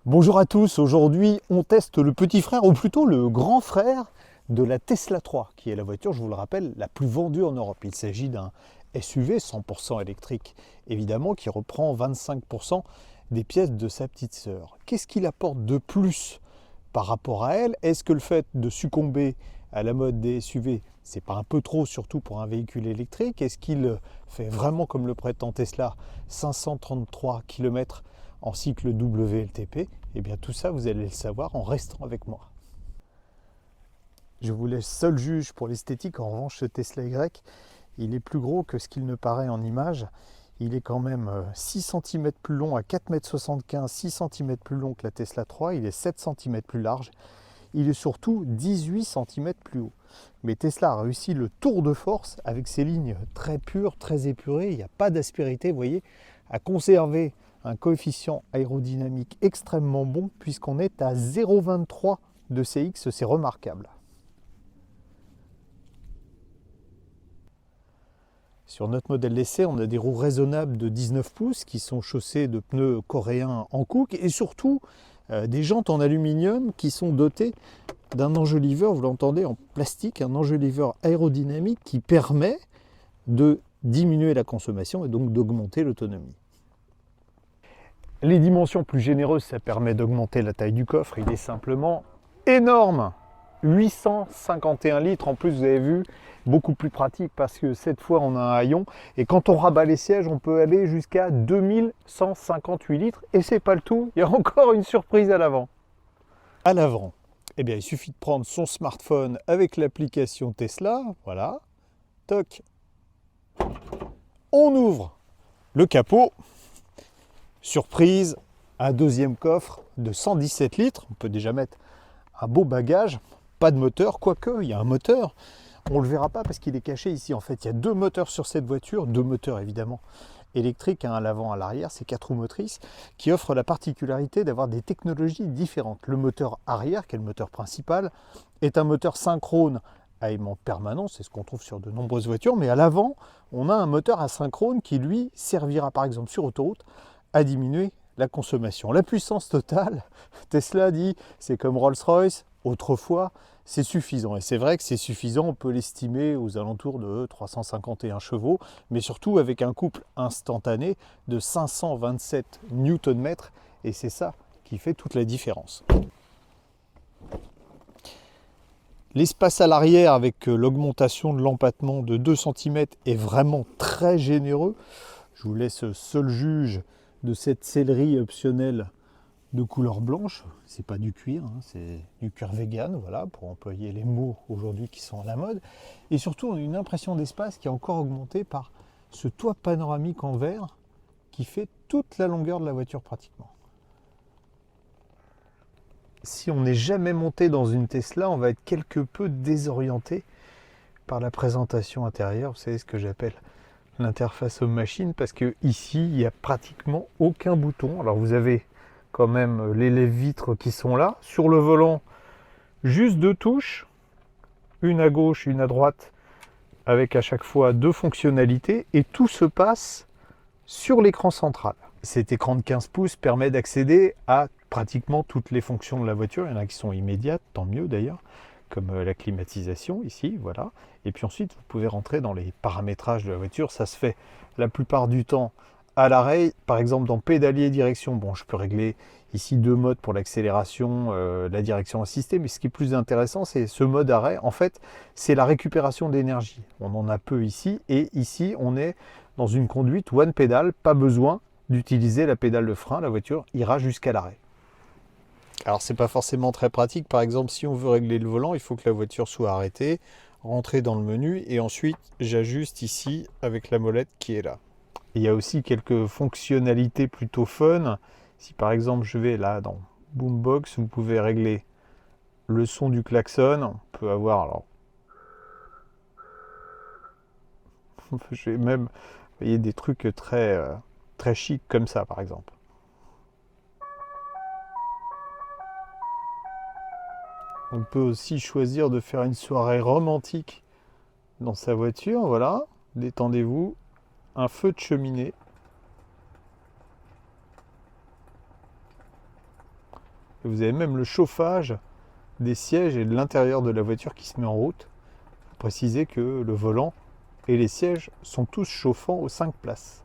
Bonjour à tous, aujourd'hui on teste le petit frère ou plutôt le grand frère de la Tesla 3 qui est la voiture, je vous le rappelle, la plus vendue en Europe. Il s'agit d'un SUV 100% électrique évidemment qui reprend 25% des pièces de sa petite sœur. Qu'est-ce qu'il apporte de plus par rapport à elle? Est-ce que le fait de succomber à la mode des SUV, c'est pas un peu trop, surtout pour un véhicule électrique? Est-ce qu'il fait vraiment, comme le prétend Tesla, 533 km en cycle WLTP? Eh bien tout ça, vous allez le savoir en restant avec moi. Je vous laisse seul juge pour l'esthétique. En revanche, ce Tesla Y, il est plus gros que ce qu'il ne paraît en image. Il est quand même 6 cm plus long à 4,75 m, 6 cm plus long que la Tesla 3. Il est 7 cm plus large. Il est surtout 18 cm plus haut. Mais Tesla a réussi le tour de force avec ses lignes très pures, très épurées. Il n'y a pas d'aspérité, vous voyez, à conserver un coefficient aérodynamique extrêmement bon puisqu'on est à 0,23 de CX, c'est remarquable. Sur notre modèle d'essai, on a des roues raisonnables de 19 pouces qui sont chaussées de pneus coréens en Hankook et surtout des jantes en aluminium qui sont dotées d'un enjoliveur, vous l'entendez, en plastique, un enjoliveur aérodynamique qui permet de diminuer la consommation et donc d'augmenter l'autonomie. Les dimensions plus généreuses, ça permet d'augmenter la taille du coffre. Il est simplement énorme. 851 litres, en plus vous avez vu, beaucoup plus pratique parce que cette fois on a un haillon et quand on rabat les sièges on peut aller jusqu'à 2158 litres et c'est pas le tout, il y a encore une surprise à l'avant. À l'avant, eh bien il suffit de prendre son smartphone avec l'application Tesla, voilà, toc, on ouvre le capot, surprise, un deuxième coffre de 117 litres, on peut déjà mettre un beau bagage, pas de moteur, quoique il y a un moteur, on ne le verra pas parce qu'il est caché ici. En fait, il y a deux moteurs sur cette voiture, deux moteurs évidemment électriques, un à l'avant, à l'arrière, c'est 4 roues motrices, qui offrent la particularité d'avoir des technologies différentes. Le moteur arrière, qui est le moteur principal, est un moteur synchrone à aimant permanent, c'est ce qu'on trouve sur de nombreuses voitures, mais à l'avant, on a un moteur asynchrone qui lui servira par exemple sur autoroute à diminuer la consommation. La puissance totale, Tesla dit, c'est comme Rolls-Royce, autrefois, c'est suffisant. Et c'est vrai que c'est suffisant, on peut l'estimer aux alentours de 351 chevaux, mais surtout avec un couple instantané de 527 Nm, et c'est ça qui fait toute la différence. L'espace à l'arrière avec l'augmentation de l'empattement de 2 cm est vraiment très généreux. Je vous laisse seul juge de cette sellerie optionnelle de couleur blanche. C'est pas du cuir, hein, c'est du cuir vegan, voilà, pour employer les mots aujourd'hui qui sont à la mode. Et surtout, on a une impression d'espace qui est encore augmentée par ce toit panoramique en verre qui fait toute la longueur de la voiture pratiquement. Si on n'est jamais monté dans une Tesla, on va être quelque peu désorienté par la présentation intérieure. Vous savez ce que j'appelle l'interface homme-machine, parce que ici, il n'y a pratiquement aucun bouton. Alors vous avez quand même les lève-vitres qui sont là. Sur le volant, juste deux touches, une à gauche, une à droite, avec à chaque fois deux fonctionnalités, et tout se passe sur l'écran central. Cet écran de 15 pouces permet d'accéder à pratiquement toutes les fonctions de la voiture. Il y en a qui sont immédiates, tant mieux d'ailleurs, comme la climatisation ici, voilà. Et puis ensuite, vous pouvez rentrer dans les paramétrages de la voiture. Ça se fait la plupart du temps à l'arrêt. Par exemple, dans pédalier direction, bon, je peux régler ici deux modes pour l'accélération, la direction assistée. Mais ce qui est plus intéressant, c'est ce mode arrêt. En fait, c'est la récupération d'énergie. On en a peu ici. Et ici, on est dans une conduite one pédale. Pas besoin d'utiliser la pédale de frein. La voiture ira jusqu'à l'arrêt. Alors c'est pas forcément très pratique, par exemple si on veut régler le volant, il faut que la voiture soit arrêtée, rentrer dans le menu et ensuite j'ajuste ici avec la molette qui est là. Il y a aussi quelques fonctionnalités plutôt fun. Si par exemple je vais là dans Boombox, vous pouvez régler le son du klaxon. On peut avoir alors j'ai même vous voyez, des trucs très chic comme ça par exemple. On peut aussi choisir de faire une soirée romantique dans sa voiture, voilà, détendez-vous, un feu de cheminée. Et vous avez même le chauffage des sièges et de l'intérieur de la voiture qui se met en route. Faut préciser que le volant et les sièges sont tous chauffants aux 5 places.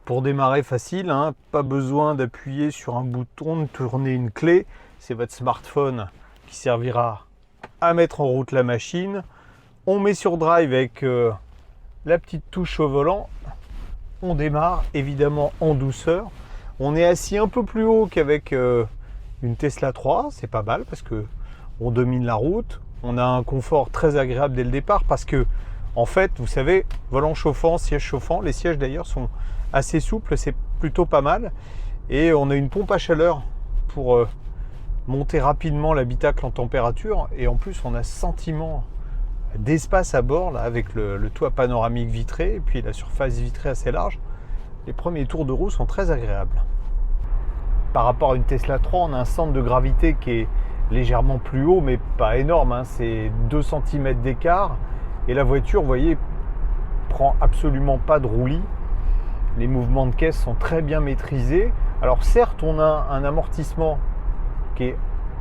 Pour démarrer facile, hein, pas besoin d'appuyer sur un bouton, de tourner une clé. C'est votre smartphone qui servira à mettre en route la machine. On met sur drive avec la petite touche au volant. On démarre évidemment en douceur. On est assis un peu plus haut qu'avec une Tesla 3. C'est pas mal parce que on domine la route. On a un confort très agréable dès le départ parce que, en fait, vous savez, volant chauffant, siège chauffant. Les sièges d'ailleurs sont assez souples, c'est plutôt pas mal. Et on a une pompe à chaleur pour monter rapidement l'habitacle en température. Et en plus, on a ce sentiment d'espace à bord là, avec le toit panoramique vitré et puis la surface vitrée assez large. Les premiers tours de roue sont très agréables. Par rapport à une Tesla 3, on a un centre de gravité qui est légèrement plus haut, mais pas énorme, hein. C'est 2 cm d'écart. Et la voiture, vous voyez, prend absolument pas de roulis. Les mouvements de caisse sont très bien maîtrisés. Alors certes, on a un amortissement qui est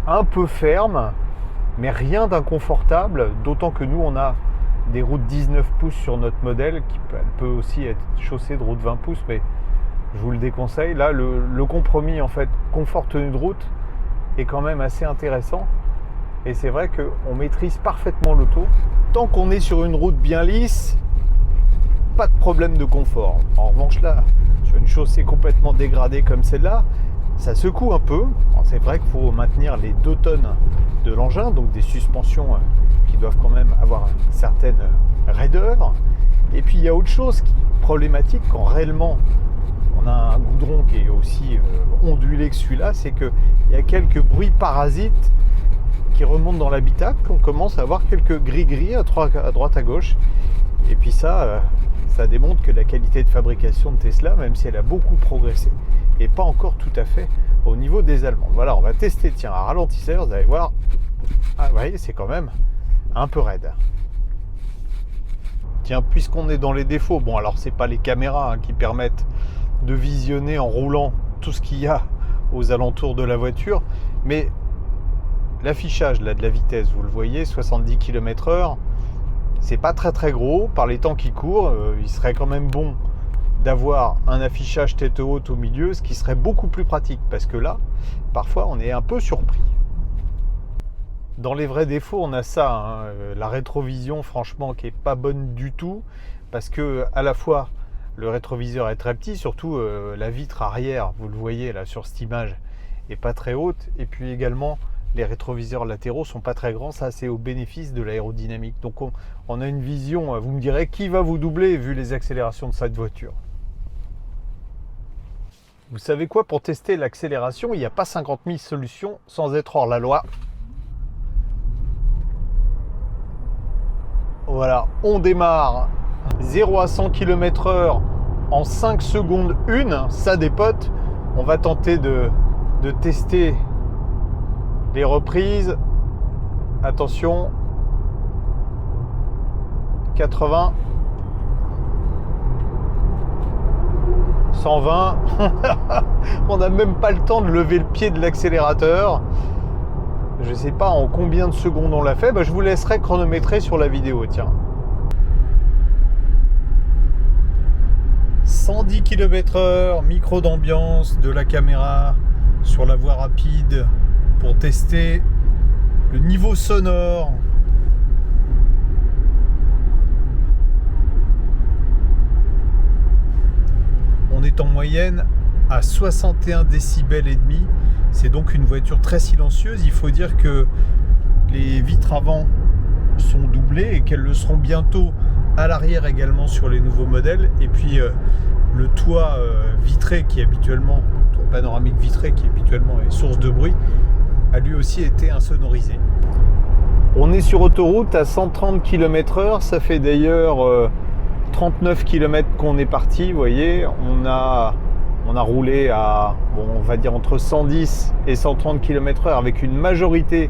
un peu ferme, mais rien d'inconfortable, d'autant que nous, on a des roues de 19 pouces sur notre modèle, elle peut aussi être chaussée de roues de 20 pouces, mais je vous le déconseille. Là, le compromis, en fait, confort tenue de route est quand même assez intéressant. Et c'est vrai qu'on maîtrise parfaitement l'auto. Tant qu'on est sur une route bien lisse, pas de problème de confort. En revanche, là, sur une chaussée complètement dégradée comme celle-là, ça secoue un peu. C'est vrai qu'il faut maintenir les 2 tonnes de l'engin, donc des suspensions qui doivent quand même avoir une certaine raideur. Et puis il y a autre chose qui est problématique quand réellement on a un goudron qui est aussi ondulé que celui-là, c'est qu'il y a quelques bruits parasites qui remontent dans l'habitacle. On commence à avoir quelques gris-gris à droite à gauche. Et puis ça démontre que la qualité de fabrication de Tesla, même si elle a beaucoup progressé, n'est pas encore tout à fait au niveau des Allemands. Voilà, on va tester, tiens, un ralentisseur, vous allez voir. Ah, vous voyez, c'est quand même un peu raide. Tiens, puisqu'on est dans les défauts, bon, alors c'est pas les caméras qui permettent de visionner en roulant tout ce qu'il y a aux alentours de la voiture, mais l'affichage là de la vitesse, vous le voyez, 70 km/h, c'est pas très très gros par les temps qui courent. Il serait quand même bon d'avoir un affichage tête haute au milieu, ce qui serait beaucoup plus pratique parce que là, parfois, on est un peu surpris. Dans les vrais défauts, on a ça, hein, la rétrovision, franchement, qui est pas bonne du tout parce que à la fois le rétroviseur est très petit, surtout la vitre arrière, vous le voyez là sur cette image, est pas très haute, et puis également les rétroviseurs latéraux sont pas très grands. Ça, c'est au bénéfice de l'aérodynamique. Donc on a une vision, vous me direz, qui va vous doubler vu les accélérations de cette voiture. Vous savez quoi, pour tester l'accélération, il n'y a pas 50 000 solutions sans être hors la loi. Voilà, on démarre 0 à 100 km/h en 5 secondes 1, ça des potes. On va tenter de tester les reprises. Attention, 80, 120. On n'a même pas le temps de lever le pied de l'accélérateur. Je ne sais pas en combien de secondes on l'a fait. Je vous laisserai chronométrer sur la vidéo. Tiens, 110 km/h, micro d'ambiance de la caméra sur la voie rapide pour tester le niveau sonore. On est en moyenne à 61 décibels et demi. C'est donc une voiture très silencieuse. Il faut dire que les vitres avant sont doublées et qu'elles le seront bientôt à l'arrière également sur les nouveaux modèles. Et puis le toit vitré qui est habituellement, toit panoramique vitré qui habituellement est source de bruit, a lui aussi été insonorisé. On est sur autoroute à 130 km/h. Ça fait d'ailleurs 39 km qu'on est parti. Vous voyez, on a roulé à, on va dire entre 110 et 130 km/h avec une majorité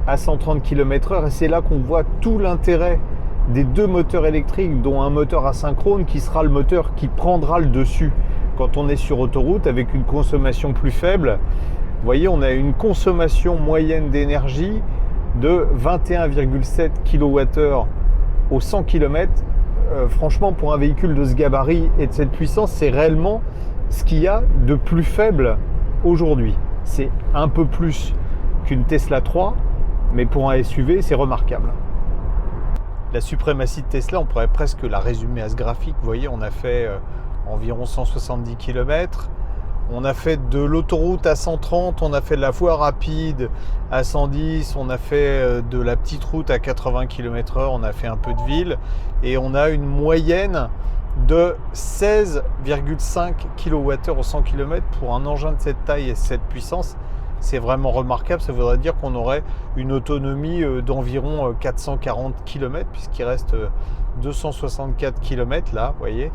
à 130 km/h. Et c'est là qu'on voit tout l'intérêt des 2 moteurs électriques, dont un moteur asynchrone qui sera le moteur qui prendra le dessus. quand on est sur autoroute avec une consommation plus faible. Vous voyez, on a une consommation moyenne d'énergie de 21,7 kWh au 100 km. Franchement, pour un véhicule de ce gabarit et de cette puissance, c'est réellement ce qu'il y a de plus faible aujourd'hui. C'est un peu plus qu'une Tesla 3, mais pour un SUV, c'est remarquable. La suprématie de Tesla, on pourrait presque la résumer à ce graphique. Vous voyez, on a fait environ 170 km. On a fait de l'autoroute à 130, on a fait de la voie rapide à 110, on a fait de la petite route à 80 km/h, on a fait un peu de ville et on a une moyenne de 16,5 kWh au 100 km pour un engin de cette taille et cette puissance. C'est vraiment remarquable, ça voudrait dire qu'on aurait une autonomie d'environ 440 km puisqu'il reste 264 km là, vous voyez.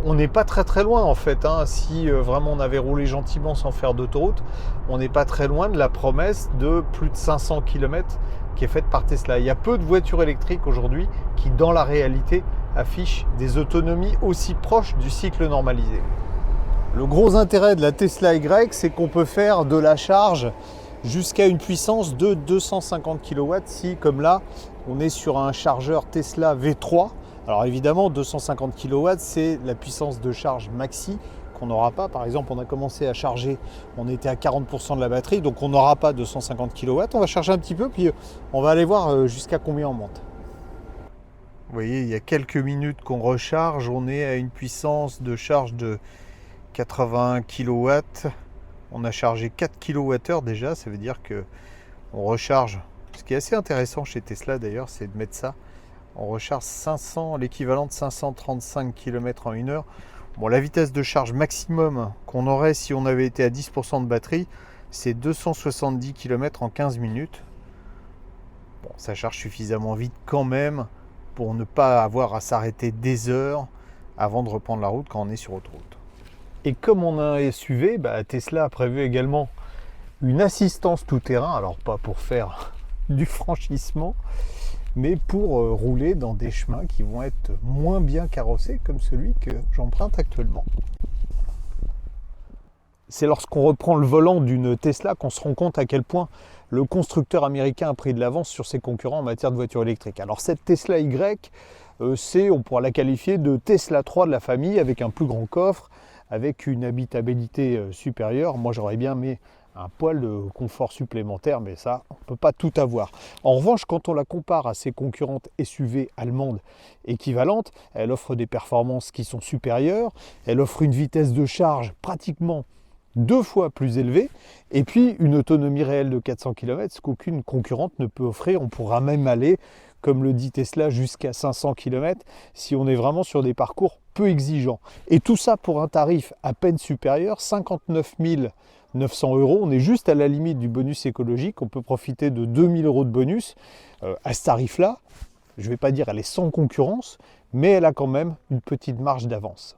On n'est pas très loin en fait, hein. Si vraiment on avait roulé gentiment sans faire d'autoroute, on n'est pas très loin de la promesse de plus de 500 km qui est faite par Tesla. Il y a peu de voitures électriques aujourd'hui qui dans la réalité affichent des autonomies aussi proches du cycle normalisé. Le gros intérêt de la Tesla Y, c'est qu'on peut faire de la charge jusqu'à une puissance de 250 kW si, comme là, on est sur un chargeur Tesla V3. Alors évidemment, 250 kW, c'est la puissance de charge maxi qu'on n'aura pas. Par exemple, on a commencé à charger, on était à 40% de la batterie, donc on n'aura pas 250 kW. On va charger un petit peu, puis on va aller voir jusqu'à combien on monte. Vous voyez, il y a quelques minutes qu'on recharge, on est à une puissance de charge de 80 kW, on a chargé 4 kWh déjà, ça veut dire que on recharge. Ce qui est assez intéressant chez Tesla d'ailleurs, c'est de mettre ça. On recharge l'équivalent de 535 km en 1 heure. Bon, la vitesse de charge maximum qu'on aurait si on avait été à 10% de batterie, c'est 270 km en 15 minutes. Bon, ça charge suffisamment vite quand même pour ne pas avoir à s'arrêter des heures avant de reprendre la route quand on est sur autoroute. Et comme on a un SUV, Tesla a prévu également une assistance tout-terrain, alors pas pour faire du franchissement, mais pour rouler dans des chemins qui vont être moins bien carrossés comme celui que j'emprunte actuellement. C'est lorsqu'on reprend le volant d'une Tesla qu'on se rend compte à quel point le constructeur américain a pris de l'avance sur ses concurrents en matière de voitures électriques. Alors cette Tesla Y, on pourra la qualifier de Tesla 3 de la famille avec un plus grand coffre, avec une habitabilité supérieure. Moi j'aurais bien mis un poil de confort supplémentaire, mais ça on ne peut pas tout avoir. En revanche, quand on la compare à ses concurrentes SUV allemandes équivalentes, elle offre des performances qui sont supérieures, elle offre une vitesse de charge pratiquement 2 fois plus élevée, et puis une autonomie réelle de 400 km, ce qu'aucune concurrente ne peut offrir. On pourra même aller, comme le dit Tesla, jusqu'à 500 km si on est vraiment sur des parcours peu exigeants. Et tout ça pour un tarif à peine supérieur, 59 900 €. On est juste à la limite du bonus écologique. On peut profiter de 2000 € de bonus à ce tarif-là. Je ne vais pas dire elle est sans concurrence, mais elle a quand même une petite marge d'avance.